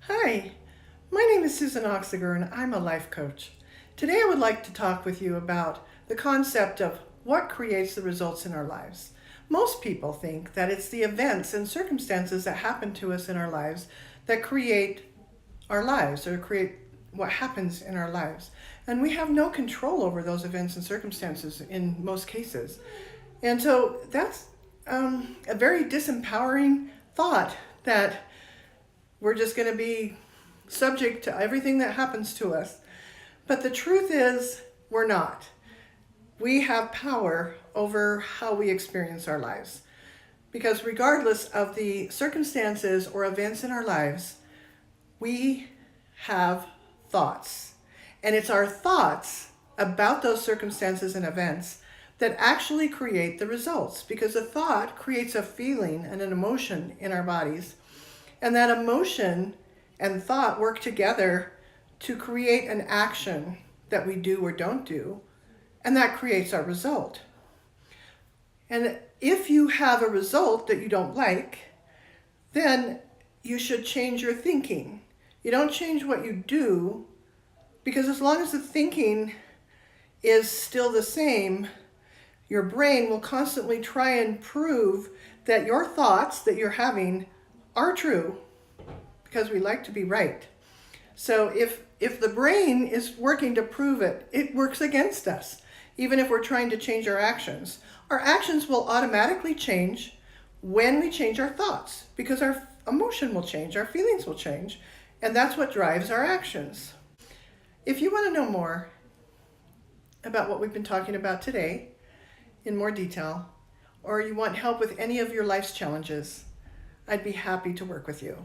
Hi, my name is Susan Oxiger and I'm a life coach. Today I would like to talk with you about the concept of what creates the results in our lives. Most people think that it's the events and circumstances that happen to us in our lives that create our lives or create what happens in our lives. And we have no control over those events and circumstances in most cases. And so that's a very disempowering thought that we're just going to be subject to everything that happens to us. But the truth is, we're not. We have power over how we experience our lives. Because regardless of the circumstances or events in our lives, we have thoughts. And it's our thoughts about those circumstances and events that actually create the results. Because a thought creates a feeling and an emotion in our bodies. And that emotion and thought work together to create an action that we do or don't do, and that creates our result. And if you have a result that you don't like, then you should change your thinking. You don't change what you do, because as long as the thinking is still the same, your brain will constantly try and prove that your thoughts that you're having are true, because we like to be right. So if the brain is working to prove it, it works against us, even if we're trying to change our actions. Our actions will automatically change when we change our thoughts, because our emotion will change, our feelings will change, and that's what drives our actions. If you want to know more about what we've been talking about today in more detail, or you want help with any of your life's challenges, I'd be happy to work with you.